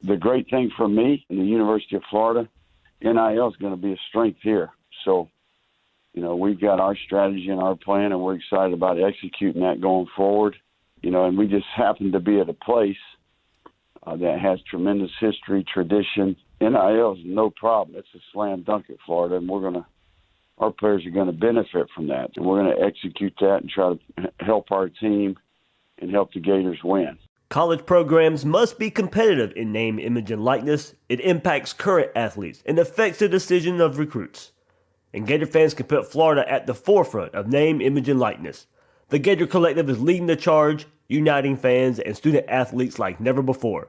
the great thing for me and the University of Florida, NIL is going to be a strength here. So, we've got our strategy and our plan, and we're excited about executing that going forward. And we just happen to be at a place that has tremendous history, tradition. NIL is no problem. It's a slam dunk at Florida, and our players are going to benefit from that. And we're going to execute that and try to help our team and help the Gators win. College programs must be competitive in name, image, and likeness. It impacts current athletes and affects the decision of recruits. And Gator fans can put Florida at the forefront of name, image, and likeness. The Gator Collective is leading the charge, uniting fans and student athletes like never before.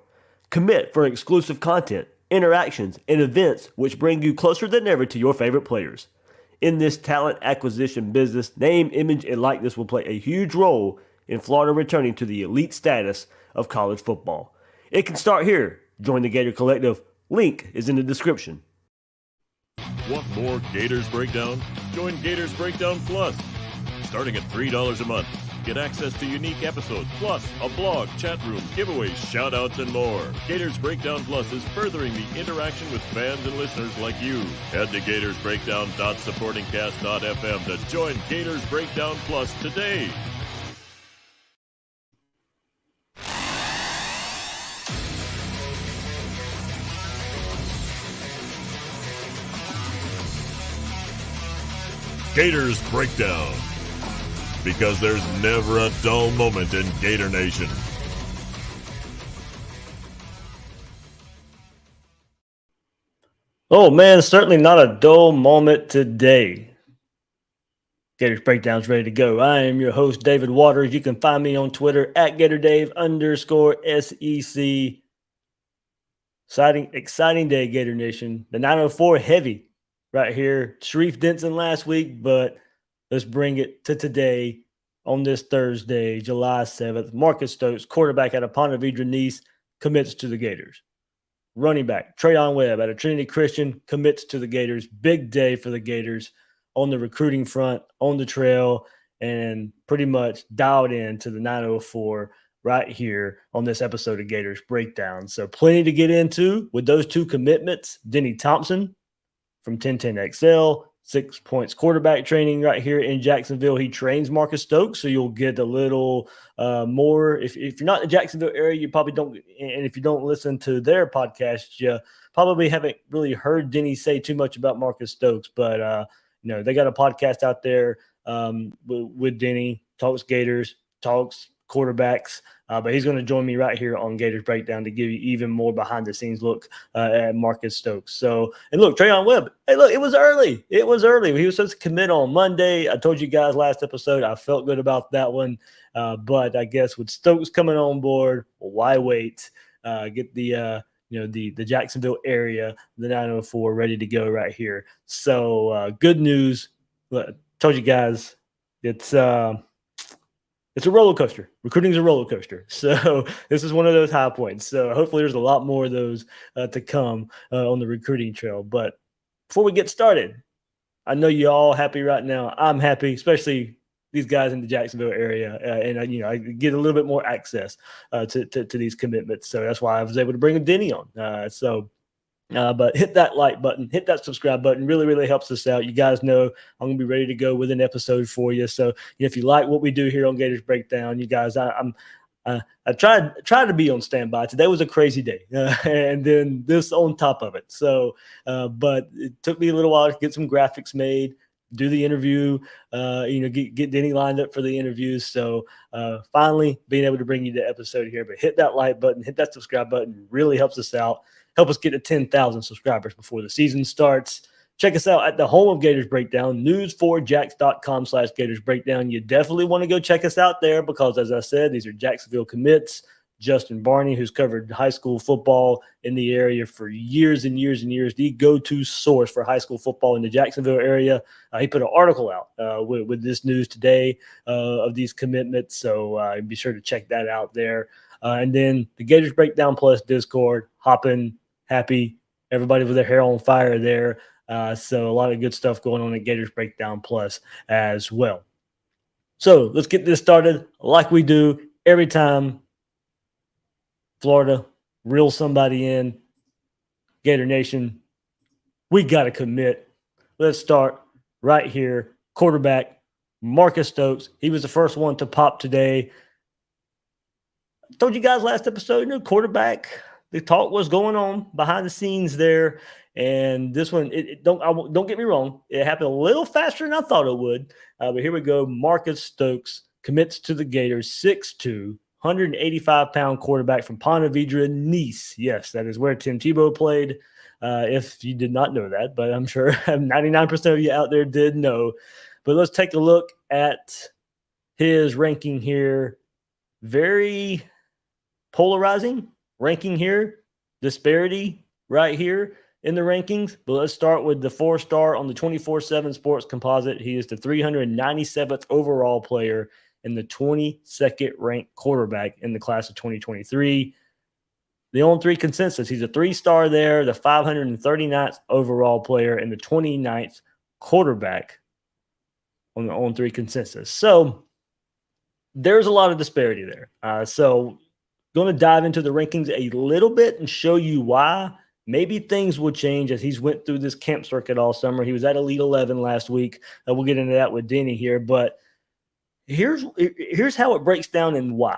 Commit for exclusive content, interactions, and events which bring you closer than ever to your favorite players. In this talent acquisition business, name, image, and likeness will play a huge role in Florida returning to the elite status of college football. It can start here. Join the Gator Collective. Link is in the description. Want more Gators Breakdown? Join Gators Breakdown Plus. Starting at $3 a month. Get access to unique episodes, plus a blog, chat room, giveaways, shout-outs, and more. Gators Breakdown Plus is furthering the interaction with fans and listeners like you. Head to gatorsbreakdown.supportingcast.fm to join Gators Breakdown Plus today. Gators Breakdown. Because there's never a dull moment in Gator Nation. Oh man, certainly not a dull moment today. Gators Breakdown's ready to go. I am your host, David Waters. You can find me on Twitter at GatorDave_SEC. Exciting day, Gator Nation. The 904 heavy right here. Sharif Denson last week, but let's bring it to today on this Thursday, July 7th. Marcus Stokes, quarterback out of Ponte Vedra Nice, commits to the Gators. Running back Treyaun Webb out of Trinity Christian commits to the Gators. Big day for the Gators on the recruiting front, on the trail, and pretty much dialed in to the 904 right here on this episode of Gators Breakdown. So plenty to get into with those two commitments. Denny Thompson from 1010XL, 6 points quarterback training right here in Jacksonville. He trains Marcus Stokes, so you'll get a little more. If you're not in the Jacksonville area, you probably don't. And if you don't listen to their podcast, you probably haven't really heard Denny say too much about Marcus Stokes. But, they got a podcast out there with Denny, talks Gators, talks quarterbacks. But he's going to join me right here on Gators Breakdown to give you even more behind-the-scenes look at Marcus Stokes. So, and look, Treyaun Webb, hey, look, it was early. He was supposed to commit on Monday. I told you guys last episode I felt good about that one. But I guess with Stokes coming on board, why wait? Get the Jacksonville area, the 904, ready to go right here. So, good news. Look, I told you guys it's a roller coaster. Recruiting is a roller coaster. So this is one of those high points. So hopefully there's a lot more of those to come on the recruiting trail. But before we get started, I know you're all happy right now. I'm happy, especially these guys in the Jacksonville area. And I get a little bit more access to these commitments. So that's why I was able to bring Denny on. But hit that like button, hit that subscribe button. Really, really helps us out. You guys know I'm going to be ready to go with an episode for you. So if you like what we do here on Gators Breakdown, you guys, I tried to be on standby. Today was a crazy day, and then this on top of it. So, but it took me a little while to get some graphics made, do the interview, get Denny lined up for the interviews. So finally being able to bring you the episode here. But hit that like button, hit that subscribe button. Really helps us out. Help us get to 10,000 subscribers before the season starts. Check us out at the home of Gators Breakdown, news4jax.com/Gators Breakdown. You definitely want to go check us out there because, as I said, these are Jacksonville commits. Justin Barney, who's covered high school football in the area for years and years and years, the go-to source for high school football in the Jacksonville area. He put an article out with this news today of these commitments, so be sure to check that out there. And then the Gators Breakdown Plus Discord, hopping, happy, everybody with their hair on fire there. So a lot of good stuff going on at Gators Breakdown Plus as well. So let's get this started like we do every time. Florida reel somebody in. Gator Nation, we got to commit. Let's start right here. Quarterback, Marcus Stokes. He was the first one to pop today. I told you guys last episode, quarterback, the talk was going on behind the scenes there. And this one, don't get me wrong, it happened a little faster than I thought it would. But here we go. Marcus Stokes commits to the Gators, 6'2", 185-pound quarterback from Ponte Vedra, Nice. Yes, that is where Tim Tebow played. If you did not know that, but I'm sure 99% of you out there did know. But let's take a look at his ranking here. Very polarizing ranking here. Disparity right here in the rankings. But let's start with the 4-star on the 24/7 Sports Composite. He is the 397th overall player and the 22nd ranked quarterback in the class of 2023. The On3 consensus, he's a 3-star there, the 539th overall player, and the 29th quarterback on the On3 consensus. So there's a lot of disparity there. So going to dive into the rankings a little bit and show you why. Maybe things will change as he's went through this camp circuit all summer. He was at Elite 11 last week. We'll get into that with Denny here. But here's how it breaks down and why.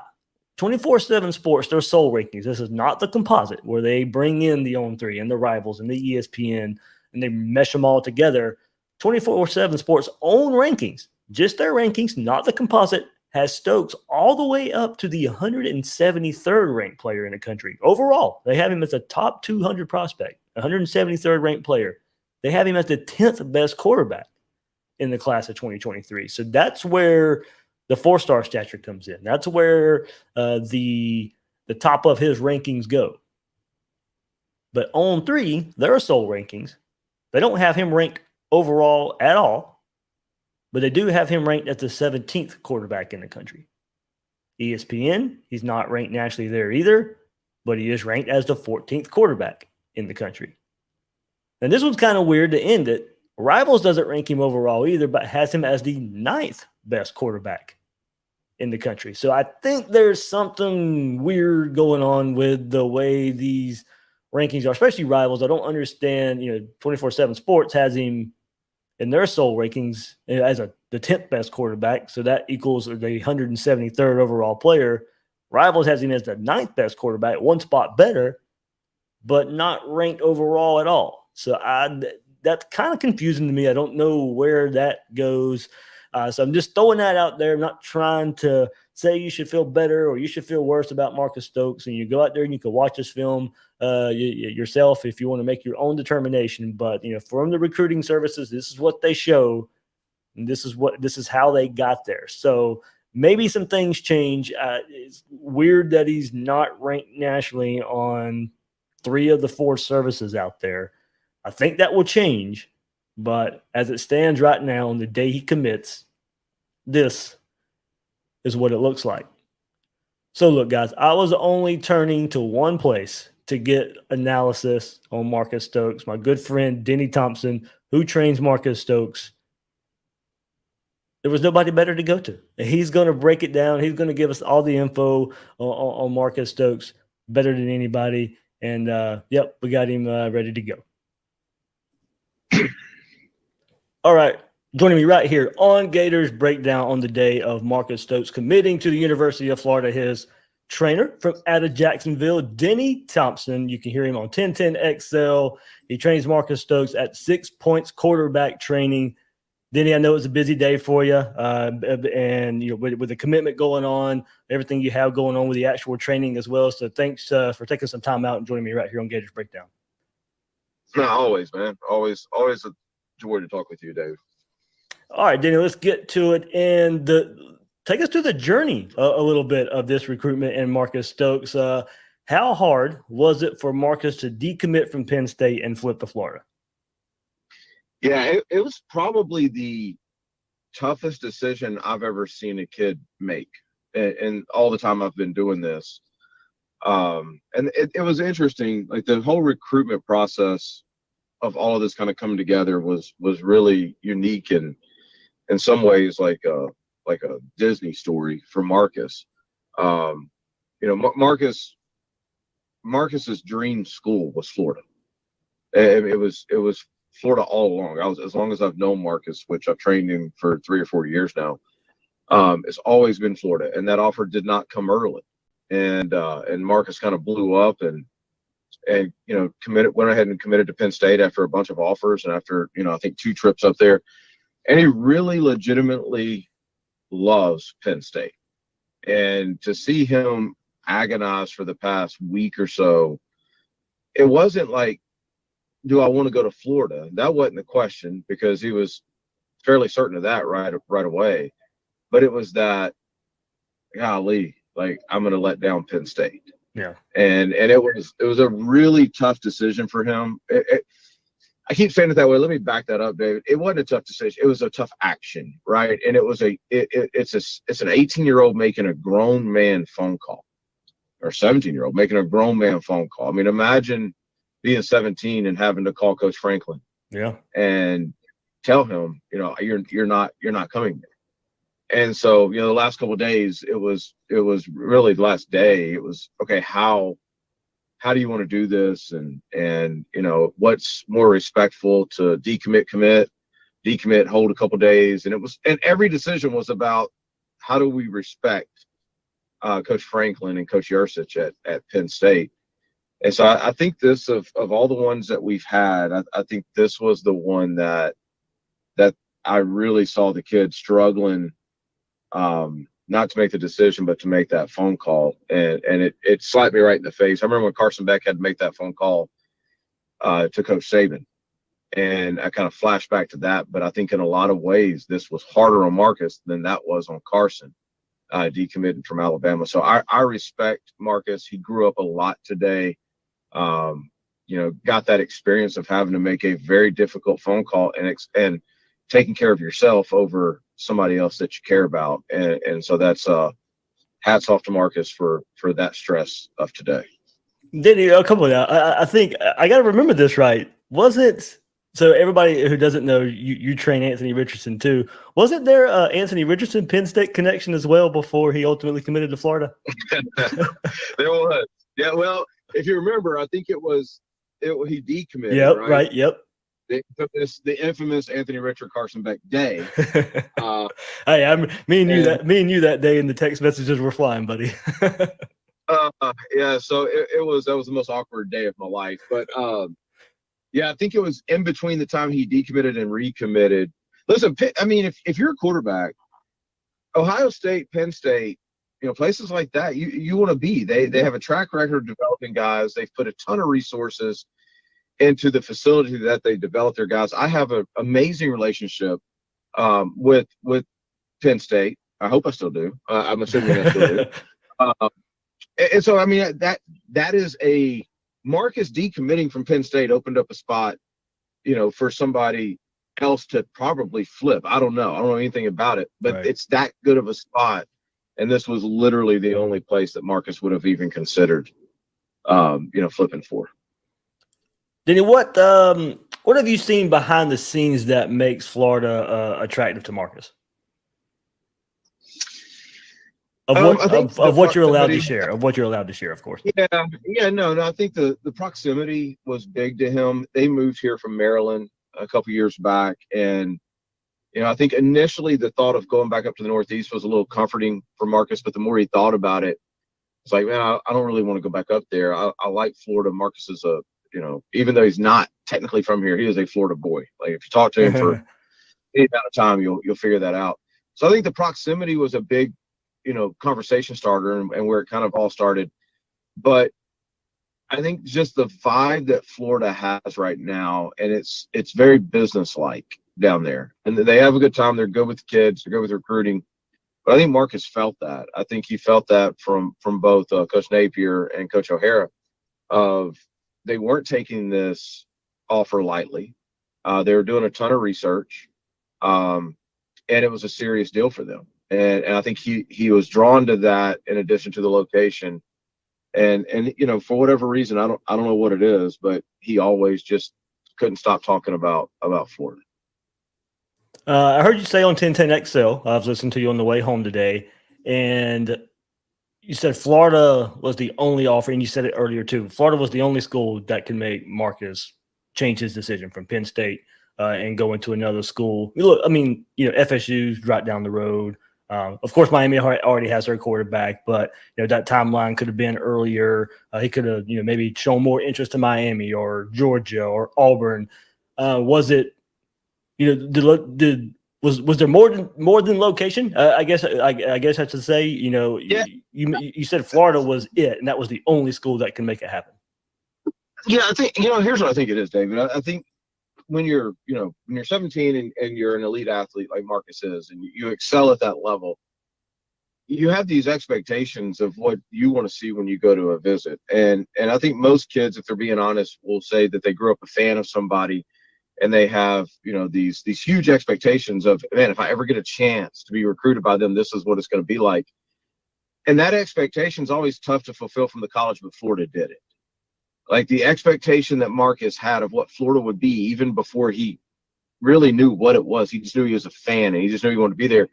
24/7 Sports, their sole rankings. This is not the composite where they bring in the On3 and the Rivals and the ESPN and they mesh them all together. 24/7 Sports' own rankings, just their rankings, not the composite, has Stokes all the way up to the 173rd ranked player in the country. Overall, they have him as a top 200 prospect, 173rd ranked player. They have him as the 10th best quarterback in the class of 2023. So that's where the 4-star stature comes in. That's where the top of his rankings go. But On3, their sole rankings, they don't have him ranked overall at all, but they do have him ranked as the 17th quarterback in the country. ESPN, he's not ranked nationally there either, but he is ranked as the 14th quarterback in the country. And this one's kind of weird to end it. Rivals doesn't rank him overall either, but has him as the 9th best quarterback in the country. So I think there's something weird going on with the way these rankings are, especially Rivals. I don't understand, 24/7 Sports has him in their sole rankings as the 10th best quarterback. So that equals the 173rd overall player. Rivals has him as the 9th best quarterback, one spot better, but not ranked overall at all. So that's kind of confusing to me. I don't know where that goes. So I'm just throwing that out there. I'm not trying to say you should feel better or you should feel worse about Marcus Stokes. And you go out there and you can watch this film yourself if you want to make your own determination. But from the recruiting services, this is what they show, and this is how they got there. So maybe some things change. It's weird that he's not ranked nationally on 3 of the 4 services out there. I think that will change. But as it stands right now, on the day he commits, this is what it looks like. So look, guys, I was only turning to one place to get analysis on Marcus Stokes. My good friend, Denny Thompson, who trains Marcus Stokes. There was nobody better to go to. And he's going to break it down. He's going to give us all the info on Marcus Stokes better than anybody. And, we got him ready to go. All right, joining me right here on Gators Breakdown on the day of Marcus Stokes committing to the University of Florida, his trainer from out of Jacksonville, Denny Thompson. You can hear him on 1010XL. He trains Marcus Stokes at 6 Points quarterback training. Denny, I know it's a busy day for you, and with the commitment going on, everything you have going on with the actual training as well. So thanks for taking some time out and joining me right here on Gators Breakdown. No, always, man. Always a joy to talk with you, Dave. All right, Denny, let's get to it and take us through the journey a little bit of this recruitment and Marcus Stokes. How hard was it for Marcus to decommit from Penn State and flip to Florida? Yeah, it was probably the toughest decision I've ever seen a kid make, and all the time I've been doing this. And it was interesting. Like the whole recruitment process of all of this kind of coming together was really unique and in some ways like a Disney story for Marcus. Marcus Marcus's dream school was Florida. It was Florida all along. As long as I've known Marcus, which I've trained him for 3 or 4 years now. It's always been Florida, and that offer did not come early. And Marcus kind of blew up and went ahead and committed to Penn State after a bunch of offers and after I think 2 trips up there. And he really legitimately loves Penn State. And to see him agonize for the past week or so, it wasn't like, do I want to go to Florida? That wasn't the question, because he was fairly certain of that right away. But it was that, golly, like, I'm going to let down Penn State. Yeah. And it was a really tough decision for him. I keep saying it that way. Let me back that up, David. It wasn't a tough decision. It was a tough action, right? And it was it's an 18-year-old making a grown man phone call, or 17-year-old making a grown man phone call. I mean, imagine being 17 and having to call Coach Franklin, and tell him, you're not coming there. And so, the last couple of days, it was really the last day. It was, okay, how do you want to do this? And what's more respectful, to decommit, hold a couple of days. And every decision was about, how do we respect Coach Franklin and Coach Yursich at Penn State. And so I think this, of all the ones that we've had, I think this was the one that I really saw the kid struggling, not to make the decision, but to make that phone call. And it slapped me right in the face. I remember when Carson Beck had to make that phone call to Coach Saban. And I kind of flashed back to that. But I think in a lot of ways, this was harder on Marcus than that was on Carson, decommitting from Alabama. So I respect Marcus. He grew up a lot today. Got that experience of having to make a very difficult phone call and taking care of yourself over somebody else that you care about. And so that's hats off to Marcus for that stress of today. Denny, a couple of that. I think I got to remember this right. Was it? So everybody who doesn't know, you train Anthony Richardson too. Wasn't there Anthony Richardson Penn State connection as well before he ultimately committed to Florida? There was. Yeah, well, if you remember, I think he decommitted. Yep, right. Yep. The infamous Anthony Richard Carson Beck day. Hey, me and you that day, and the text messages were flying, buddy. Yeah, so that was the most awkward day of my life. But I think it was in between the time he decommitted and recommitted. Listen, I mean, if you're a quarterback, Ohio State, Penn State, places like that, you want to be. They have a track record of developing guys. They've put a ton of resources into the facility that they develop their guys. I have an amazing relationship with Penn State. I hope I still do. I'm assuming I still do. And so, I mean, that is a Marcus decommitting from Penn State opened up a spot, for somebody else to probably flip. I don't know anything about it, but right. It's that good of a spot. And this was literally the only place that Marcus would have even considered, flipping for. Denny, what have you seen behind the scenes that makes Florida attractive to Marcus? Of what you're allowed to share, of course. No, I think the proximity was big to him. They moved here from Maryland a couple years back, and I think initially the thought of going back up to the Northeast was a little comforting for Marcus, but the more he thought about it, it's like, man, I don't really want to go back up there. I like Florida. Marcus is even though he's not technically from here, he is a Florida boy. Like, if you talk to him for any amount of time, you'll figure that out. So I think the proximity was a big, conversation starter and where it kind of all started. But I think just the vibe that Florida has right now, and it's very businesslike down there, and they have a good time. They're good with the kids. They're good with recruiting. But I think Marcus felt that. I think he felt that from both Coach Napier and Coach O'Hara, of they weren't taking this offer lightly. They were doing a ton of research, and it was a serious deal for them. And I think he was drawn to that in addition to the location. And for whatever reason, I don't know what it is, but he always just couldn't stop talking about Florida. I heard you say on 1010XL, I was listening to you on the way home today, and You said Florida was the only offer, and you said it earlier too. Florida was the only school that could make Marcus change his decision from Penn State and go into another school. Look, I mean, FSU's right down the road. Of course, Miami already has their quarterback, but that timeline could have been earlier. He could have, maybe shown more interest in Miami or Georgia or Auburn. Was it, was there more than location? I guess I should say. Yeah. You said Florida was it, and that was the only school that can make it happen. Yeah, I think here's what I think it is, David. I think when you're 17 and you're an elite athlete like Marcus is, and you excel at that level, you have these expectations of what you want to see when you go to a visit. And I think most kids, if they're being honest, will say that they grew up a fan of somebody, and they have these huge expectations of, man, if I ever get a chance to be recruited by them, this is what it's going to be like. And that expectation is always tough to fulfill from the college, but Florida did it. Like the expectation that Marcus had of what Florida would be, even before he really knew what it was. He just knew he was a fan, and he just knew he wanted to be there.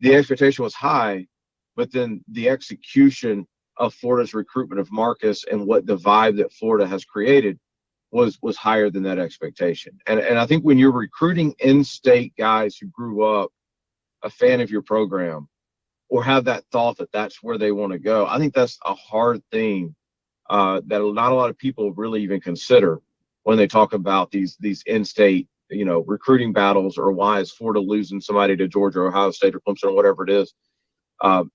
The expectation was high, but then the execution of Florida's recruitment of Marcus and what the vibe that Florida has created was higher than that expectation. And I think when you're recruiting in-state guys who grew up a fan of your program or have that thought that that's where they want to go, I think that's a hard thing that not a lot of people really even consider when they talk about these in-state, recruiting battles, or why is Florida losing somebody to Georgia, or Ohio State, or Clemson, or whatever it is.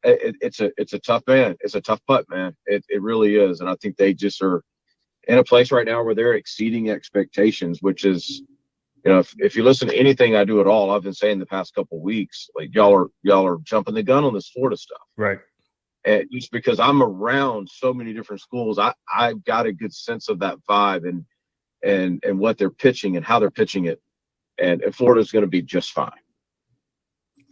It's a tough man. It's a tough putt, man. It really is. And I think they just are in a place right now where they're exceeding expectations, which is, if you listen to anything I do at all, I've been saying the past couple of weeks, like y'all are jumping the gun on this Florida stuff. Right. And just because I'm around so many different schools, I've got a good sense of that vibe and what they're pitching and how they're pitching it. And Florida's going to be just fine.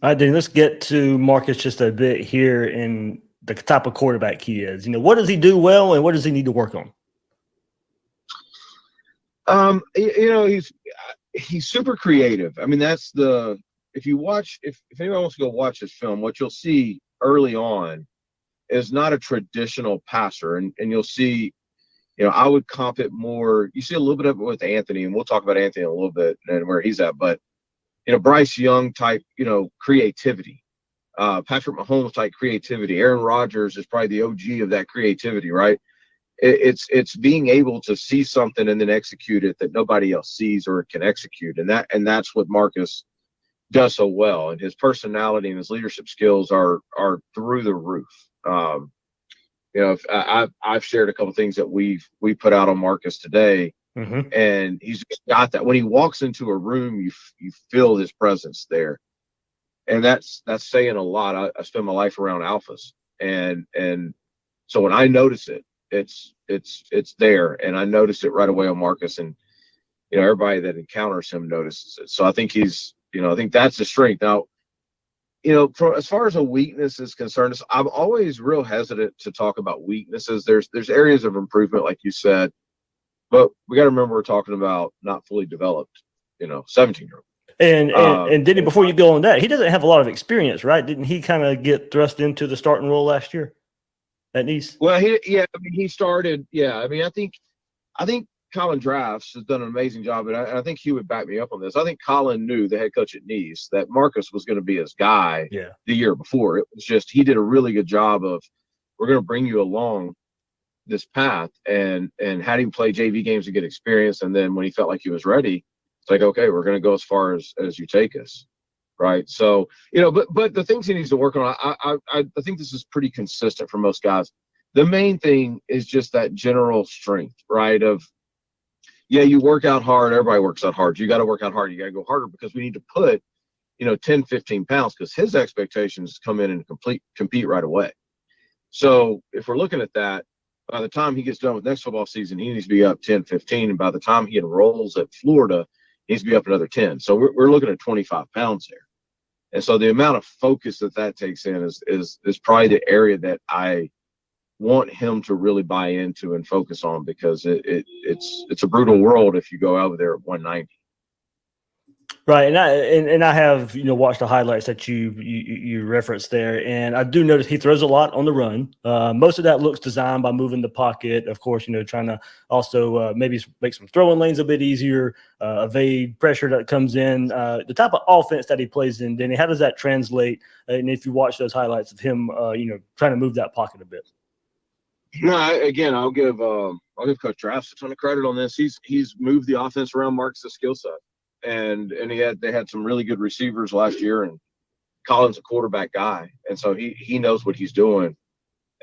All right, then let's get to Marcus just a bit here and the type of quarterback he is. What does he do well, and what does he need to work on? He's super creative. I mean, that's if anyone wants to go watch his film, what you'll see early on is not a traditional passer. And you'll see, I would comp it more. You see a little bit of it with Anthony, and we'll talk about Anthony in a little bit and where he's at. But, Bryce Young type, creativity, Patrick Mahomes type creativity. Aaron Rodgers is probably the OG of that creativity, right? It's being able to see something and then execute it that nobody else sees or can execute. And that's what Marcus does so well. And his personality and his leadership skills are through the roof. I've shared a couple of things that we put out on Marcus today, and he's got that. When he walks into a room, you feel his presence there, and that's saying a lot. I spend my life around alphas, and so when I notice it, it's there, and I notice it right away on Marcus, and everybody that encounters him notices it. So I think I think that's the strength. Now, as far as a weakness is concerned, I'm always real hesitant to talk about weaknesses. There's areas of improvement, like you said, but we got to remember we're talking about not fully developed, 17-year-old. And Denny, before you go on that, he doesn't have a lot of experience, right? Didn't he kind of get thrust into the starting role last year at Nice? Well, he started. Yeah, I think Colin Drafts has done an amazing job, and I think he would back me up on this. I think Colin knew, the head coach at Nice, that Marcus was going to be his guy the year before. It was just he did a really good job of, we're going to bring you along this path, and had him play JV games to get experience. And then when he felt like he was ready, it's like, okay, we're going to go as far as you take us, right? So, but the things he needs to work on, I think this is pretty consistent for most guys. The main thing is just that general strength, right? You work out hard. Everybody works out hard. You got to work out hard. You got to go harder, because we need to put, 10, 15 pounds, because his expectations come in and compete right away. So if we're looking at that, by the time he gets done with next football season, he needs to be up 10, 15. And by the time he enrolls at Florida, he needs to be up another 10. So we're looking at 25 pounds there. And so the amount of focus that takes in is probably the area that I want him to really buy into and focus on, because it's a brutal world if you go over there at 190. Right, and I have watched the highlights that you referenced there, and I do notice he throws a lot on the run. Most of that looks designed by moving the pocket, of course. Trying to also maybe make some throwing lanes a bit easier, evade pressure that comes in. The type of offense that he plays in, Denny, how does that translate? And if you watch those highlights of him, trying to move that pocket a bit. No, I'll give Coach Drafts a ton of credit on this. He's moved the offense around Marcus' skill set. And they had some really good receivers last year, and Colin's a quarterback guy, and so he knows what he's doing.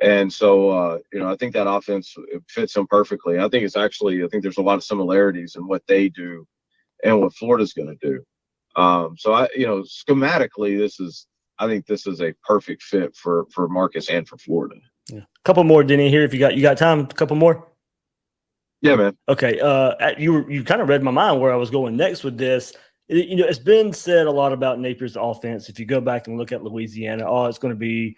And so I think that offense fits him perfectly. I think there's a lot of similarities in what they do and what Florida's going to do. So schematically, I think this is a perfect fit for Marcus and for Florida. Yeah. A couple more, Denny, here. If you got time, a couple more. Yeah, man. Okay. You kind of read my mind where I was going next with this. It's been said a lot about Napier's offense. If you go back and look at Louisiana, it's going to be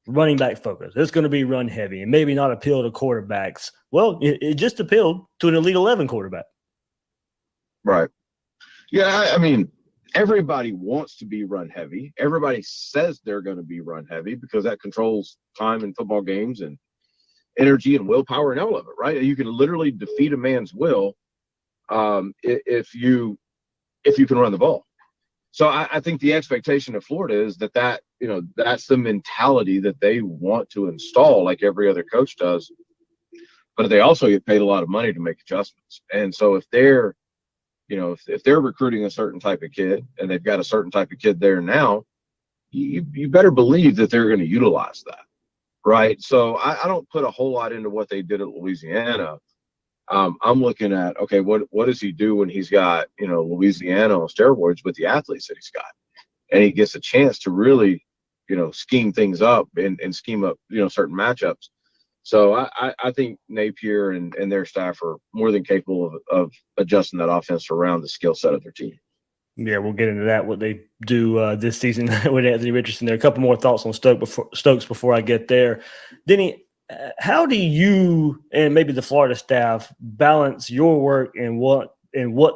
running back focus. It's going to be run heavy and maybe not appeal to quarterbacks. Well, it just appealed to an Elite 11 quarterback. Right. Yeah, I mean, everybody wants to be run heavy. Everybody says they're going to be run heavy because that controls time in football games and energy and willpower and all of it, right? You can literally defeat a man's will if you can run the ball. So I think the expectation of Florida is that's the mentality that they want to install, like every other coach does. But they also get paid a lot of money to make adjustments. And so if they're recruiting a certain type of kid and they've got a certain type of kid there now, you better believe that they're going to utilize that. Right. So I don't put a whole lot into what they did at Louisiana. I'm looking at, okay, what does he do when he's got, Louisiana on steroids with the athletes that he's got? And he gets a chance to really, scheme things up and scheme up, certain matchups. So I think Napier and their staff are more than capable of adjusting that offense around the skill set of their team. Yeah, we'll get into that, what they do this season with Anthony Richardson there. A couple more thoughts on Stokes before I get there. Denny, how do you and maybe the Florida staff balance your work and what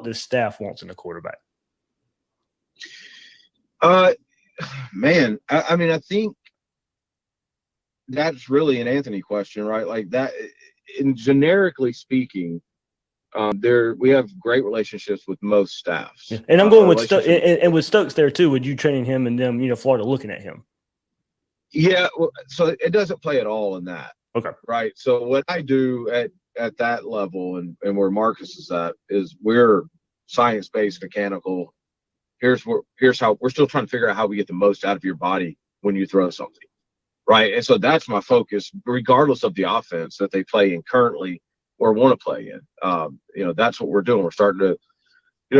the staff wants in a quarterback? Man, I mean, I think that's really an Anthony question, right? Like that, in generically speaking, we have great relationships with most staffs. Yeah. And I'm going with Stokes, and with Stokes there too. With you training him and them, Florida looking at him. Yeah, well, so it doesn't play at all in that. Okay. Right. So what I do at that level and where Marcus is at is we're science-based, mechanical. Here's how we're still trying to figure out how we get the most out of your body when you throw something. Right. And so that's my focus, regardless of the offense that they play in currently or want to play in. That's what we're doing. We're starting to,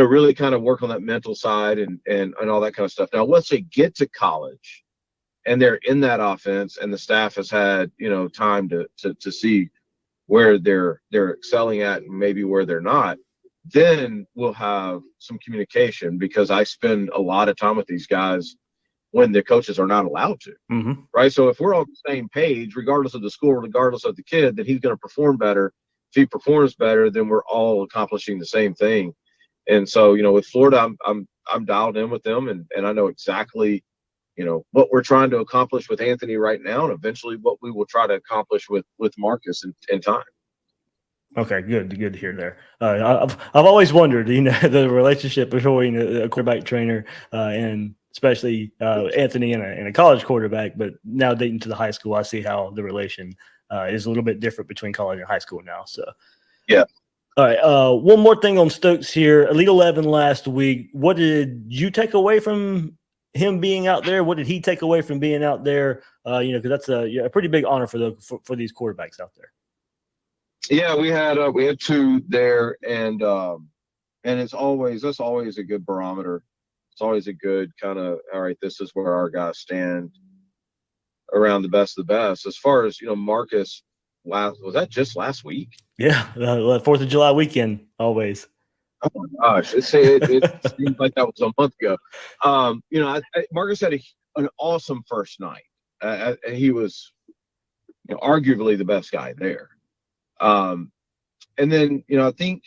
really kind of work on that mental side and all that kind of stuff. Now, once they get to college and they're in that offense and the staff has had, time to see where they're excelling at and maybe where they're not, then we'll have some communication because I spend a lot of time with these guys when the coaches are not allowed to. Mm-hmm. Right. So if we're on the same page, regardless of the school, regardless of the kid, that he's going to perform better. If he performs better, then we're all accomplishing the same thing. And so, with Florida, I'm dialed in with them and I know exactly, what we're trying to accomplish with Anthony right now and eventually what we will try to accomplish with Marcus in time. Okay, good to hear there. I've always wondered, the relationship between a quarterback trainer and especially Anthony and a college quarterback, but now dating to the high school, I see how the relation is a little bit different between college and high school now. So, yeah. All right. One more thing on Stokes here. Elite 11 last week. What did you take away from him being out there? What did he take away from being out there? Because that's a pretty big honor for these quarterbacks out there. Yeah, we had two there, and that's always a good barometer. It's always a good kind of, all right, this is where our guys stand around the best of the best. As far as Marcus, was that just last week? Yeah, 4th of July weekend, always. Oh my gosh, it seems like that was a month ago. Marcus had an awesome first night. He was arguably the best guy there. And then, I think,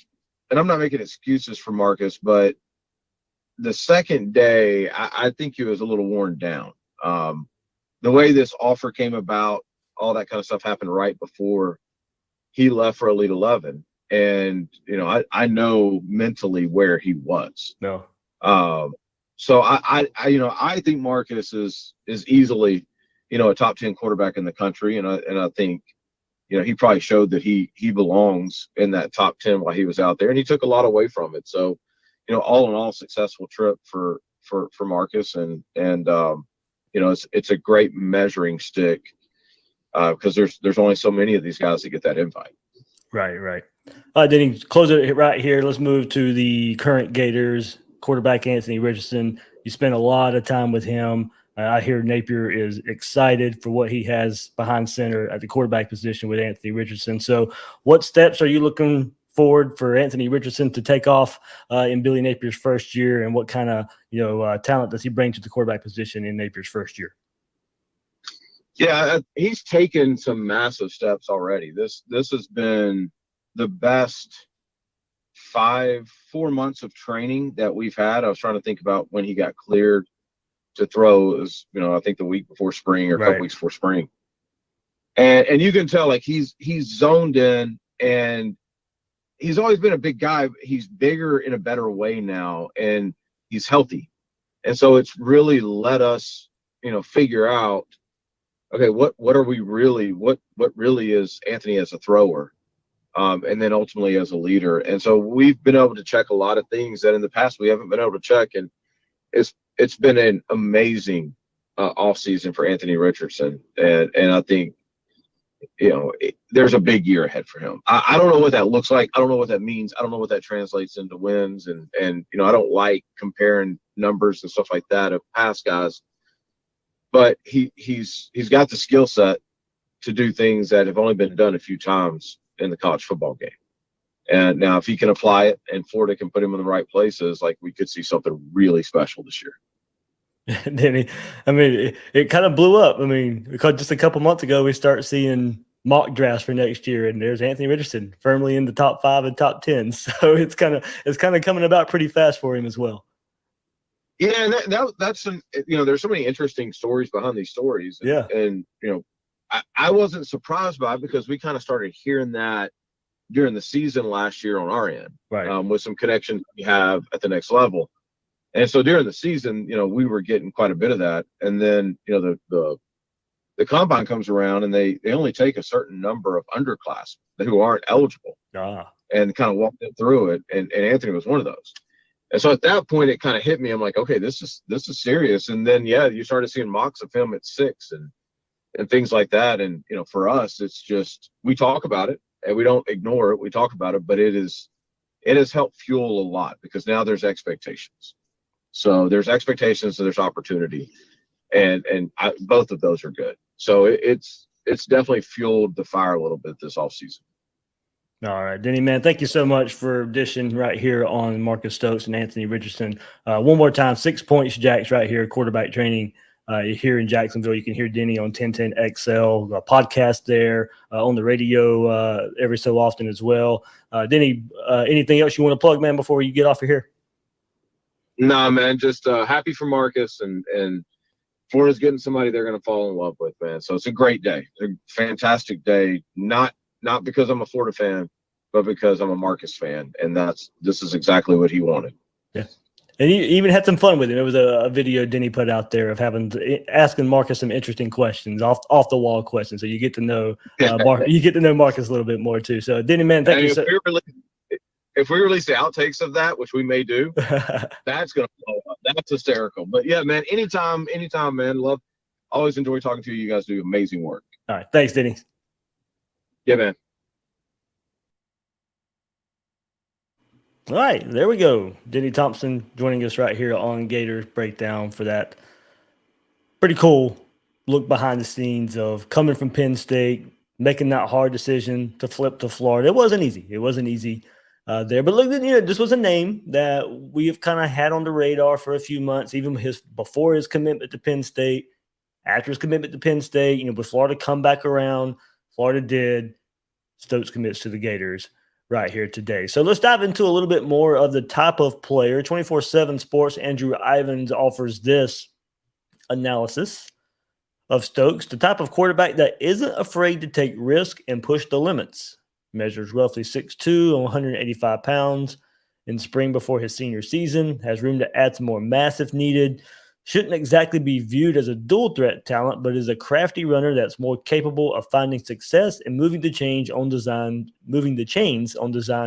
and I'm not making excuses for Marcus, but the second day, I think he was a little worn down. The way this offer came about, all that kind of stuff happened right before he left for Elite 11. And, I know mentally where he was. No. So I think Marcus is easily, a top 10 quarterback in the country. And I think, he probably showed that he belongs in that top 10 while he was out there, and he took a lot away from it. So, all in all, successful trip for Marcus, and it's a great measuring stick because there's only so many of these guys that get that invite. Right. Denny, close it right here. Let's move to the current Gators quarterback, Anthony Richardson. You spent a lot of time with him. I hear Napier is excited for what he has behind center at the quarterback position with Anthony Richardson. So what steps are you looking forward for Anthony Richardson to take off in Billy Napier's first year, and what kind of talent does he bring to the quarterback position in Napier's first year? Yeah, he's taken some massive steps already. This has been the best 4 months of training that we've had. I was trying to think about when he got cleared to throw. It was, I think the week before spring or a couple weeks before spring. And you can tell, like, he's zoned in, and he's always been a big guy. He's bigger in a better way now, and he's healthy. And so it's really let us, figure out, okay, what really is Anthony as a thrower, and then ultimately as a leader. And so we've been able to check a lot of things that in the past we haven't been able to check, and it's been an amazing off season for Anthony Richardson, and I think there's a big year ahead for him. I don't know what that looks like. I don't know what that means. I don't know what that translates into wins, and I don't like comparing numbers and stuff like that of past guys. But he's got the skill set to do things that have only been done a few times in the college football game. And now if he can apply it and Florida can put him in the right places, like, we could see something really special this year. Denny, it kind of blew up. Because just a couple months ago, we start seeing mock drafts for next year, and there's Anthony Richardson firmly in the top 5 and top 10. So it's kind of coming about pretty fast for him as well. Yeah, and that's some, there's so many interesting stories behind these stories. And I wasn't surprised by it because we kind of started hearing that during the season last year on our end, with some connections we have at the next level. And so during the season, we were getting quite a bit of that. And then, the combine comes around, and they only take a certain number of underclassmen who aren't eligible, and kind of walked it through it. And Anthony was one of those. And so at that point, it kind of hit me. I'm like, okay, this is serious. And then, you started seeing mocks of him at 6 and things like that. And, for us, it's just, we talk about it and we don't ignore it. We talk about it, but it has helped fuel a lot because now there's expectations. So there's expectations and there's opportunity, and both of those are good. So it's definitely fueled the fire a little bit this offseason. All right, Denny, man, thank you so much for dishing right here on Marcus Stokes and Anthony Richardson. One more time, 6 points, Jacks, right here, quarterback training here in Jacksonville. You can hear Denny on 1010 XL, podcast there, on the radio every so often as well. Denny, anything else you want to plug, man, before you get off of here? Nah, man, just happy for Marcus, and Florida's getting somebody they're going to fall in love with, man. So it's a great day. It's a fantastic day, not because I'm a Florida fan, but because I'm a Marcus fan, and this is exactly what he wanted. Yeah. And he even had some fun with it. It was a video Denny put out there of asking Marcus some interesting questions, off the wall questions. So you get to know Marcus a little bit more too. So Denny, man, thank you. If we release the outtakes of that, which we may do, that's going to blow up. That's hysterical. But yeah, man, anytime, man. Always enjoy talking to you. You guys do amazing work. All right. Thanks, Denny. Yeah, man. All right, there we go. Denny Thompson joining us right here on Gators Breakdown for that pretty cool look behind the scenes of coming from Penn State, making that hard decision to flip to Florida. It wasn't easy there. But look, this was a name that we have kind of had on the radar for a few months, even before his commitment to Penn State, after his commitment to Penn State. With Florida come back around, Florida did. Stokes commits to the Gators. right here today. So let's dive into a little bit more of the type of player. 24/7 Sports, Andrew Ivins offers this analysis of Stokes, the type of quarterback that isn't afraid to take risk and push the limits. Measures roughly 6'2" and 185 pounds in spring before his senior season, has room to add some more mass if needed. Shouldn't exactly be viewed as a dual threat talent, but is a crafty runner that's more capable of finding success and moving the chains on design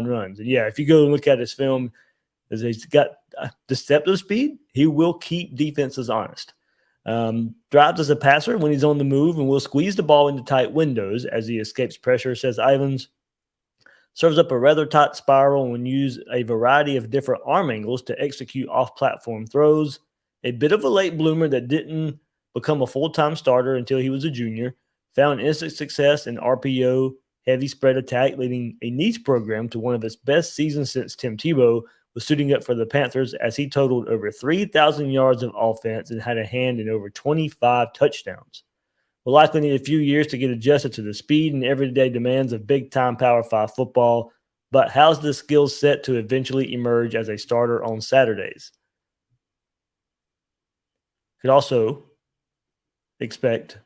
runs. And yeah, if you go and look at his film, as he's got deceptive speed, he will keep defenses honest. Drives as a passer when he's on the move and will squeeze the ball into tight windows as he escapes pressure, says Ivins. Serves up a rather tight spiral and use a variety of different arm angles to execute off-platform throws. A bit of a late bloomer that didn't become a full-time starter until he was a junior. Found instant success in RPO, heavy spread attack, leading a niche program to one of its best seasons since Tim Tebow was suiting up for the Panthers, as he totaled over 3,000 yards of offense and had a hand in over 25 touchdowns. Will likely need a few years to get adjusted to the speed and everyday demands of big-time Power 5 football, but has the skills set to eventually emerge as a starter on Saturdays. Could also expect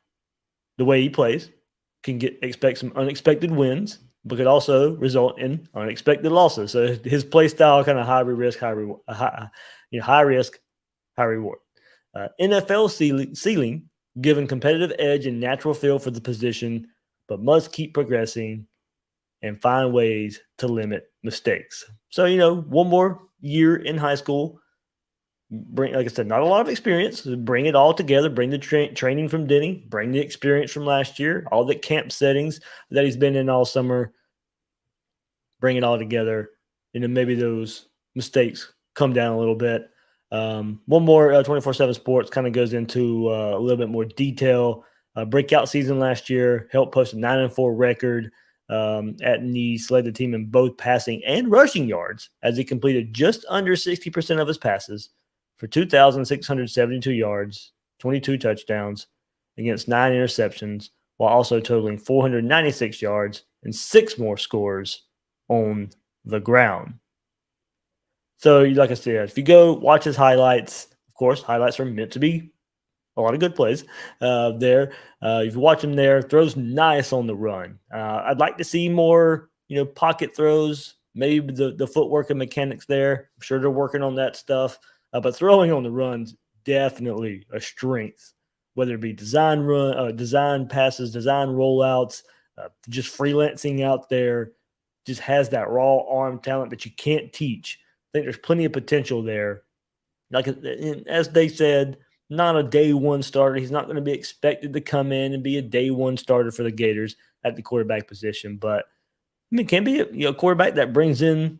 the way he plays, expect some unexpected wins, but could also result in unexpected losses. So his play style kind of high risk, high reward. NFL ceiling, given competitive edge and natural feel for the position, but must keep progressing and find ways to limit mistakes. So, one more year in high school. Like I said, not a lot of experience. Bring it all together. Bring the training from Denny. Bring the experience from last year. All the camp settings that he's been in all summer. Bring it all together. Maybe those mistakes come down a little bit. One more 24/7 Sports kind of goes into a little bit more detail. Breakout season last year. Helped post a 9-4 record at Nice. Led the team in both passing and rushing yards as he completed just under 60% of his passes for 2,672 yards, 22 touchdowns against 9 interceptions, while also totaling 496 yards and 6 more scores on the ground. So, like I said, if you go watch his highlights, of course, highlights are meant to be a lot of good plays there. If you watch him there, throws nice on the run. I'd like to see more, pocket throws, maybe the footwork and mechanics there. I'm sure they're working on that stuff. But throwing on the runs, definitely a strength, whether it be design passes, design rollouts, just freelancing out there, just has that raw arm talent that you can't teach. I think there's plenty of potential there. Like as they said, not a day one starter. He's not going to be expected to come in and be a day one starter for the Gators at the quarterback position. But can be a quarterback that brings in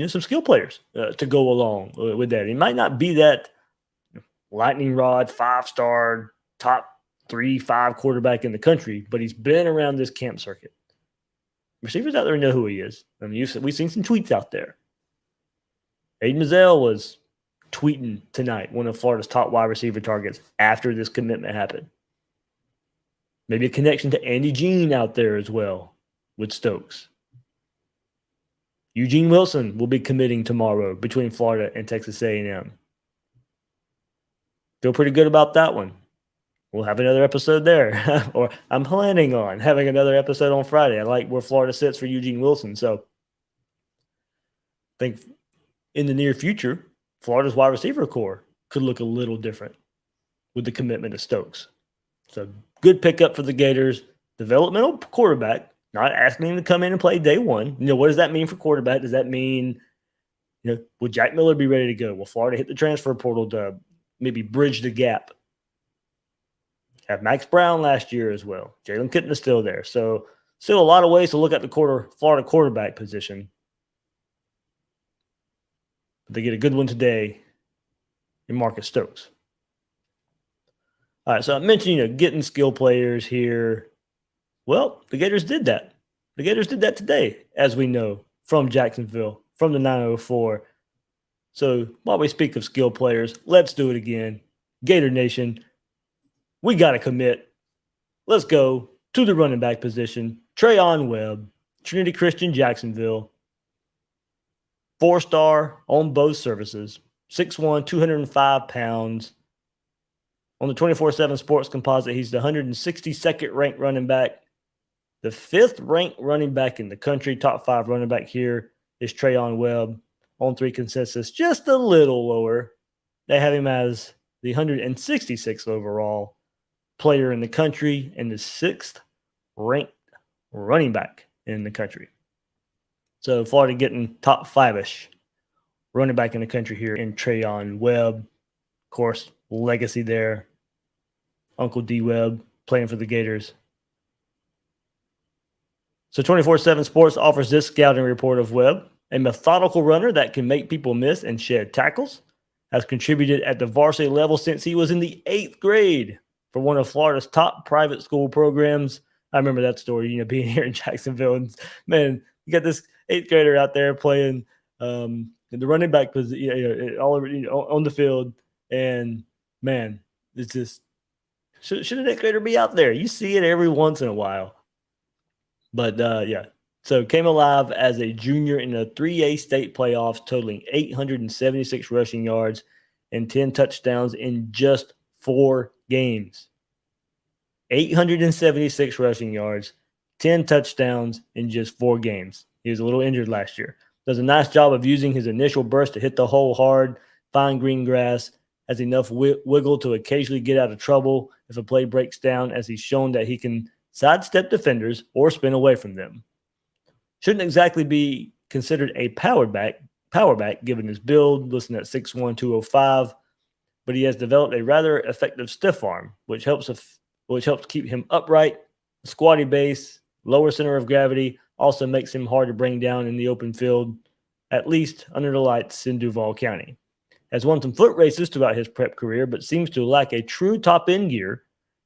some skill players to go along with that. He might not be that lightning rod, 5-star, top 3-5 quarterback in the country, but he's been around this camp circuit. Receivers out there know who he is. I mean, we've seen some tweets out there. Aiden Mazzell was tweeting tonight, one of Florida's top wide receiver targets after this commitment happened. Maybe a connection to Andy Jean out there as well with Stokes. Eugene Wilson will be committing tomorrow between Florida and Texas A&M. Feel pretty good about that one. We'll have another episode there. Or I'm planning on having another episode on Friday. I like where Florida sits for Eugene Wilson. So I think in the near future, Florida's wide receiver core could look a little different with the commitment of Stokes. So good pickup for the Gators. Developmental quarterback. Not asking him to come in and play day one. What does that mean for quarterback? Does that mean, will Jack Miller be ready to go? Will Florida hit the transfer portal to maybe bridge the gap? Have Max Brown last year as well. Jalen Kitten is still there. So still a lot of ways to look at the Florida quarterback position. But they get a good one today in Marcus Stokes. All right, so I mentioned, getting skill players here. Well, the Gators did that. The Gators did that today, as we know, from Jacksonville, from the 904. So while we speak of skill players, let's do it again. Gator Nation, we got to commit. Let's go to the running back position. Treyaun Webb, Trinity Christian, Jacksonville. 4-star on both services. 6'1", 205 pounds. On the 24/7 Sports Composite, he's the 162nd ranked running back. The 5th ranked running back in the country. Top 5 running back here is Treyaun Webb. On 3 consensus, just a little lower. They have him as the 166th overall player in the country and the 6th ranked running back in the country. So Florida getting top 5-ish running back in the country here in Treyaun Webb. Of course, legacy there. Uncle D Webb playing for the Gators. So 24/7 Sports offers this scouting report of Webb. A methodical runner that can make people miss and shed tackles. Has contributed at the varsity level since he was in the 8th grade for one of Florida's top private school programs. I remember that story, being here in Jacksonville. And man, you got this 8th grader out there playing the running back position, all over, on the field. And man, it's just, should an 8th grader be out there? You see it every once in a while. But yeah, so came alive as a junior in the 3A state playoffs, totaling 876 rushing yards and 10 touchdowns in just 4 games. 876 rushing yards, 10 touchdowns in just 4 games. He was a little injured last year. Does a nice job of using his initial burst to hit the hole hard, find green grass, has enough wiggle to occasionally get out of trouble if a play breaks down, as he's shown that he can sidestep defenders or spin away from them. Shouldn't exactly be considered a power back given his build, listed at 6'1", 205, but he has developed a rather effective stiff arm, which helps keep him upright. Squatty base, lower center of gravity, also makes him hard to bring down in the open field, at least under the lights in Duval County. Has won some foot races throughout his prep career, but seems to lack a true top-end gear.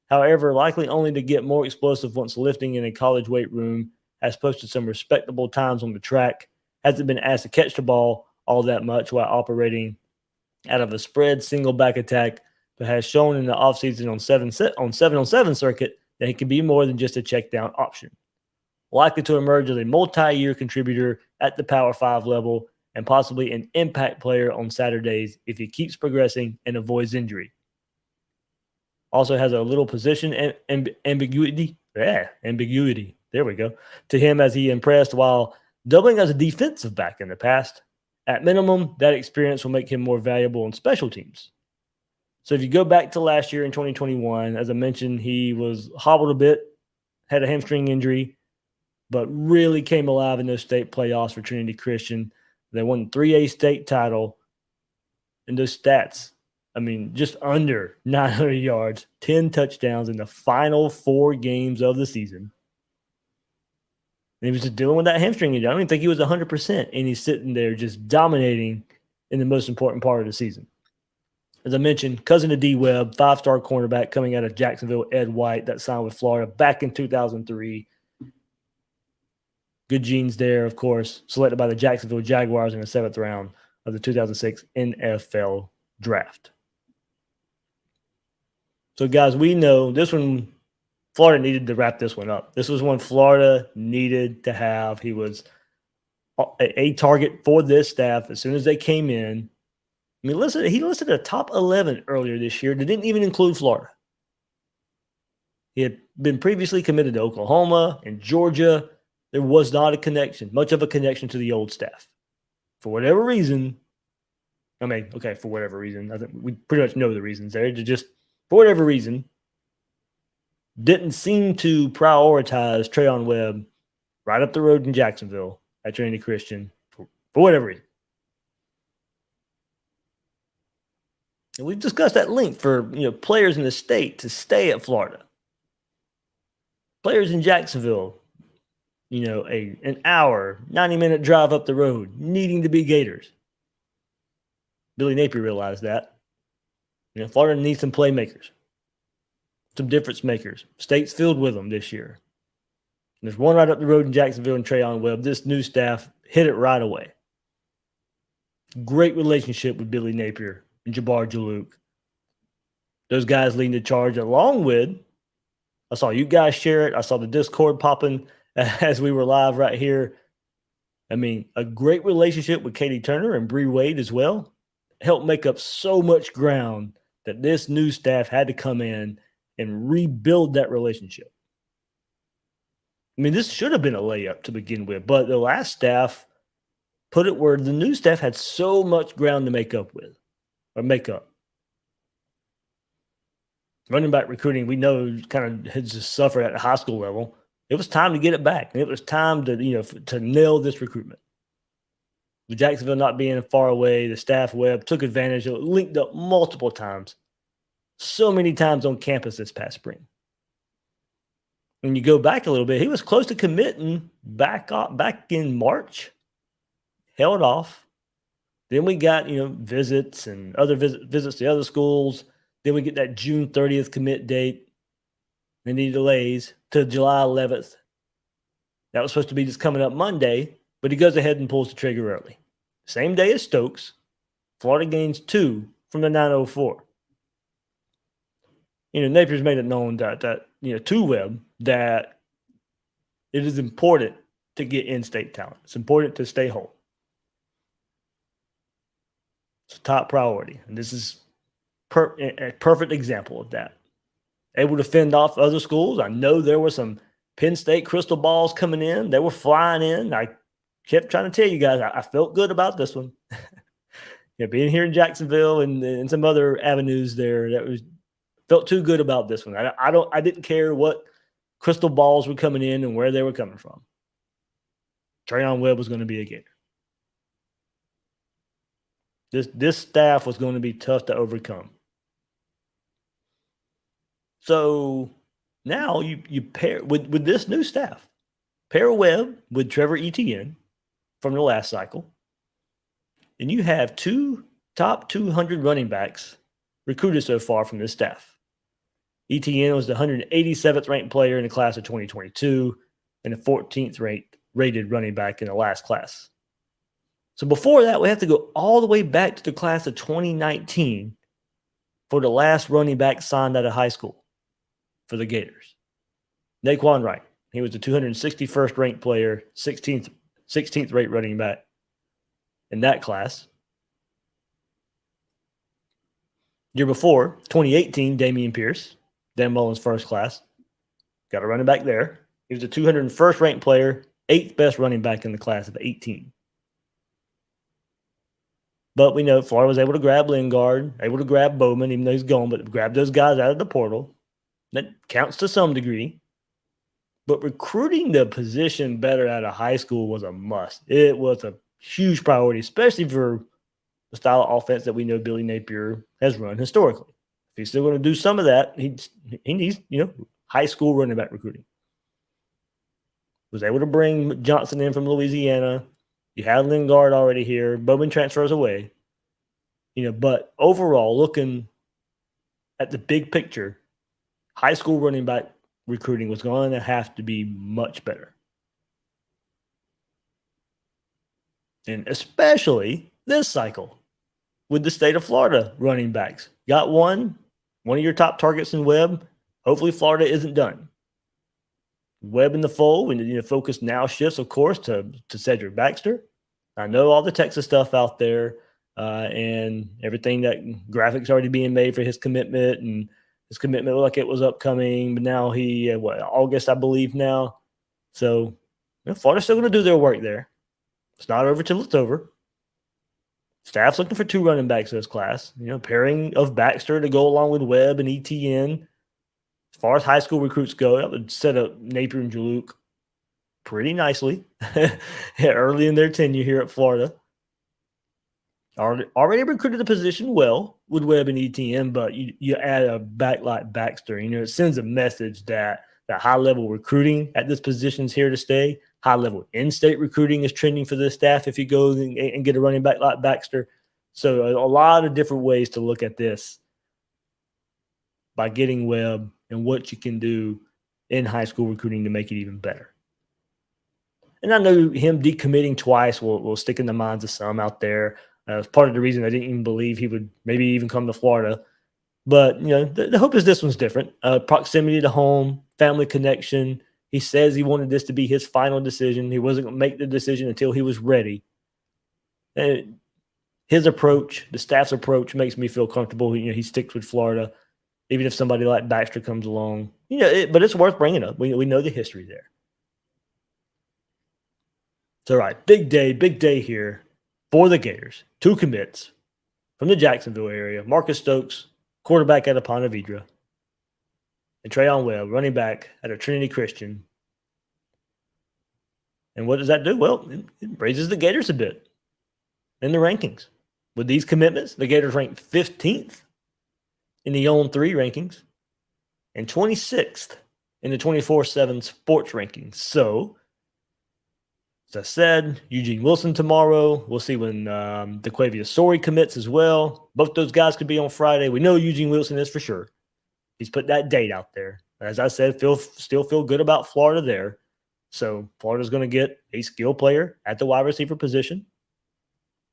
However, likely only to get more explosive once lifting in a college weight room. Has posted some respectable times on the track. Hasn't been asked to catch the ball all that much while operating out of a spread single back attack, but has shown in the offseason on 7-on-7 circuit that he can be more than just a check down option. Likely to emerge as a multi-year contributor at the Power 5 level and possibly an impact player on Saturdays if he keeps progressing and avoids injury. Also has a little position ambiguity. There we go. To him, as he impressed while doubling as a defensive back in the past. At minimum, that experience will make him more valuable on special teams. So if you go back to last year in 2021, as I mentioned, he was hobbled a bit, had a hamstring injury, but really came alive in those state playoffs for Trinity Christian. They won the 3A state title. And those stats, just under 900 yards, 10 touchdowns in the final 4 games of the season. And he was just dealing with that hamstring injury. I don't even think he was 100%, and he's sitting there just dominating in the most important part of the season. As I mentioned, cousin of D Webb, 5-star cornerback coming out of Jacksonville, Ed White, that signed with Florida back in 2003. Good genes there, of course. Selected by the Jacksonville Jaguars in the 7th round of the 2006 NFL Draft. So, guys, we know this one, Florida needed to wrap this one up. This was one Florida needed to have. He was a target for this staff as soon as they came in. He listed a top 11 earlier this year that didn't even include Florida. He had been previously committed to Oklahoma and Georgia. There was not much of a connection to the old staff. For whatever reason, for whatever reason, I think we pretty much know the reasons there. Just for whatever reason, didn't seem to prioritize Treyaun Webb right up the road in Jacksonville at Trinity Christian for whatever reason. And we've discussed at length for players in the state to stay at Florida. Players in Jacksonville, an hour, 90-minute drive up the road, needing to be Gators. Billy Napier realized that. Florida needs some playmakers, some difference makers. State's filled with them this year. And there's one right up the road in Jacksonville and Treyaun Webb. This new staff hit it right away. Great relationship with Billy Napier and Jabbar Jaluk. Those guys leading the charge along with, I saw you guys share it. I saw the Discord popping as we were live right here. I mean, a great relationship with Katie Turner and Bree Wade as well helped make up so much ground that this new staff had to come in and rebuild that relationship. I mean, this should have been a layup to begin with, but the last staff put it where the new staff had so much ground to make up. Running back recruiting, we know, kind of has just suffered at the high school level. It was time to get it back. And it was time to, to nail this recruitment. With Jacksonville not being far away, the staff, Webb, took advantage of it, linked up multiple times, so many times on campus this past spring. When you go back a little bit, he was close to committing back in March, held off. Then we got, visits and other visits to other schools. Then we get that June 30th commit date. Any delays to July 11th. That was supposed to be just coming up Monday, but he goes ahead and pulls the trigger early. Same day as Stokes, Florida gains 2 from the 904. Napier's made it known that to Webb that it is important to get in-state talent. It's important to stay whole. It's a top priority, and this is a perfect example of that. Able to fend off other schools. I know there were some Penn State crystal balls coming in. They were flying in. I kept trying to tell you guys, I felt good about this one. Being here in Jacksonville and some other avenues there, felt too good about this one. I didn't care what crystal balls were coming in and where they were coming from. Treyaun Webb was going to be a Gator. This staff was going to be tough to overcome. So now you pair with this new staff, pair Webb with Trevor Etienne from the last cycle, and you have 2 top 200 running backs recruited so far from this staff. Etienne was the 187th ranked player in the class of 2022 and the 14th rated running back in the last class. So before that, we have to go all the way back to the class of 2019 for the last running back signed out of high school for the Gators. Naquan Wright. He was the 261st ranked player, 16th rate running back in that class. Year before, 2018, Damian Pierce, Dan Mullen's first class. Got a running back there. He was the 201st ranked player, 8th best running back in the class of 18. But we know Florida was able to grab Lingard, able to grab Bowman, even though he's gone, but grab those guys out of the portal. That counts to some degree. But recruiting the position better out of high school was a must. It was a huge priority, especially for the style of offense that we know Billy Napier has run historically. If he's still going to do some of that, he needs, high school running back recruiting. Was able to bring Johnson in from Louisiana. You had Lingard already here. Bowman transfers away. But overall, looking at the big picture, high school running back recruiting was going to have to be much better. And especially this cycle with the state of Florida running backs. Got one of your top targets in Webb. Hopefully Florida isn't done. Webb in the fold, and focus now shifts, of course, to Cedric Baxter. I know all the Texas stuff out there and everything, that graphics already being made for his commitment, and his commitment looked like it was upcoming, but now August, I believe now. So Florida's still going to do their work there. It's not over till it's over. Staff's looking for 2 running backs in this class. Pairing of Baxter to go along with Webb and ETN. As far as high school recruits go, that would set up Napier and Jaluk pretty nicely early in their tenure here at Florida. Already recruited the position well with Webb and ETN, but you add a back like Baxter, it sends a message that high-level recruiting at this position is here to stay. High-level in-state recruiting is trending for this staff if you go and get a running back like Baxter. So a lot of different ways to look at this by getting Webb and what you can do in high school recruiting to make it even better. And I know him decommitting twice will stick in the minds of some out there. It's part of the reason I didn't even believe he would maybe even come to Florida. But, the hope is this one's different. Proximity to home, family connection, He says he wanted this to be his final decision. He wasn't going to make the decision until he was ready. And his approach, the staff's approach, makes me feel comfortable. He sticks with Florida, even if somebody like Baxter comes along. But it's worth bringing up. We know the history there. It's all right. Big day here for the Gators. 2 commits from the Jacksonville area. Marcus Stokes, quarterback out of Ponte Vedra, and Treyaun Webb, running back at a Trinity Christian. And what does that do? Well, it raises the Gators a bit in the rankings. With these commitments, the Gators ranked 15th in the On 3 rankings and 26th in the 24/7 sports rankings. So, as I said, Eugene Wilson tomorrow. We'll see when DeQuavius Sori commits as well. Both those guys could be on Friday. We know Eugene Wilson is for sure. He's put that date out there. As I said, still feel good about Florida there. So Florida's going to get a skill player at the wide receiver position.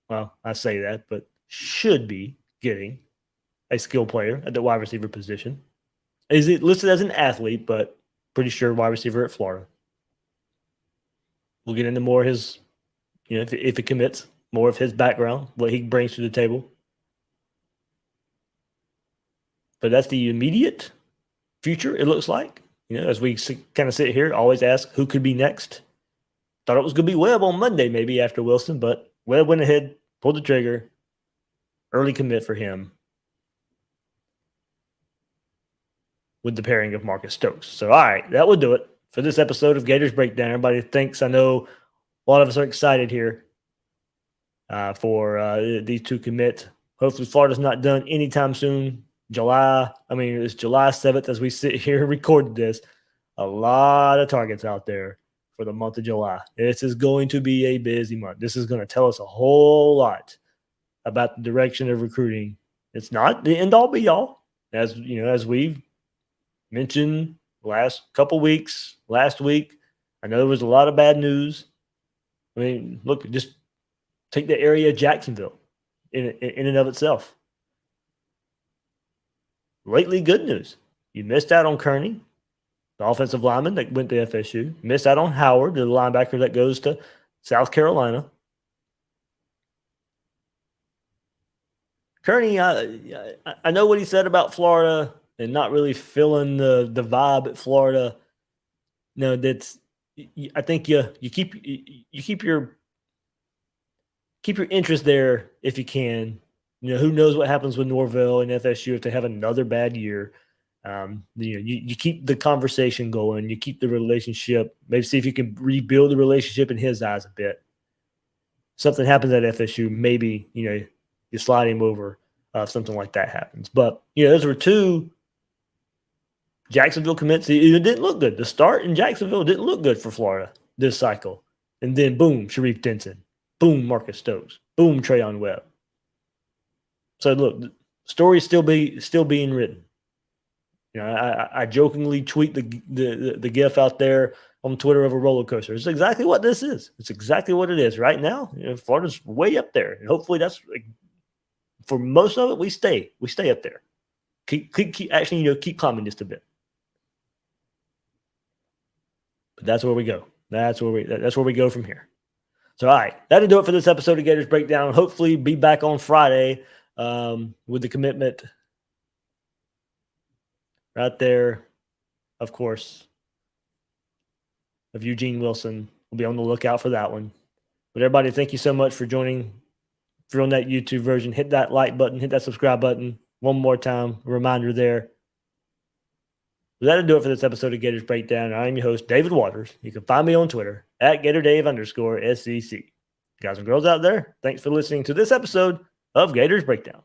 Well, I say that, but should be getting a skill player at the wide receiver position. Is it listed as an athlete, but pretty sure wide receiver at Florida. We'll get into more of his, if it commits, more of his background, what he brings to the table. But that's the immediate future, it looks like. As we kind of sit here, always ask who could be next. Thought it was going to be Webb on Monday, maybe after Wilson, but Webb went ahead, pulled the trigger. Early commit for him with the pairing of Marcus Stokes. So, all right, that will do it for this episode of Gators Breakdown. Everybody thinks, I know a lot of us are excited here for these 2 commits. Hopefully Florida's not done anytime soon. It's July 7th as we sit here and record this. A lot of targets out there for the month of July. This is going to be a busy month. This is going to tell us a whole lot about the direction of recruiting. It's not the end-all be-all. As we've mentioned last couple weeks, last week, I know there was a lot of bad news. Look, just take the area of Jacksonville in and of itself. Lately, good news. You missed out on Kearney, the offensive lineman that went to FSU. You missed out on Howard, the linebacker that goes to South Carolina. Kearney, I know what he said about Florida and not really feeling the vibe at Florida. I think you keep your interest there if you can. Who knows what happens with Norvell and FSU if they have another bad year. You keep the conversation going. You keep the relationship. Maybe see if you can rebuild the relationship in his eyes a bit. Something happens at FSU, maybe, you slide him over if something like that happens. But, those were 2 Jacksonville commits. It didn't look good. The start in Jacksonville didn't look good for Florida this cycle. And then, boom, Sharif Denson. Boom, Marcus Stokes. Boom, Treyaun Webb. So look, the story is still being written. I jokingly tweet the GIF out there on Twitter of a roller coaster. It's exactly what this is. It's exactly what it is right now. Florida's way up there, and hopefully that's for most of it. We stay up there. Keep climbing just a bit. But that's where we go. That's where we go from here. So all right, that'll do it for this episode of Gators Breakdown. Hopefully, be back on Friday. With the commitment right there, of course, of Eugene Wilson. We'll be on the lookout for that one. But everybody, thank you so much for joining. If you're on that YouTube version, hit that like button, hit that subscribe button. One more time, a reminder there. But that'll do it for this episode of Gators Breakdown. I'm your host, David Waters. You can find me on Twitter at GatorDave_SEC. Guys and girls out there, thanks for listening to this episode of Gators Breakdown.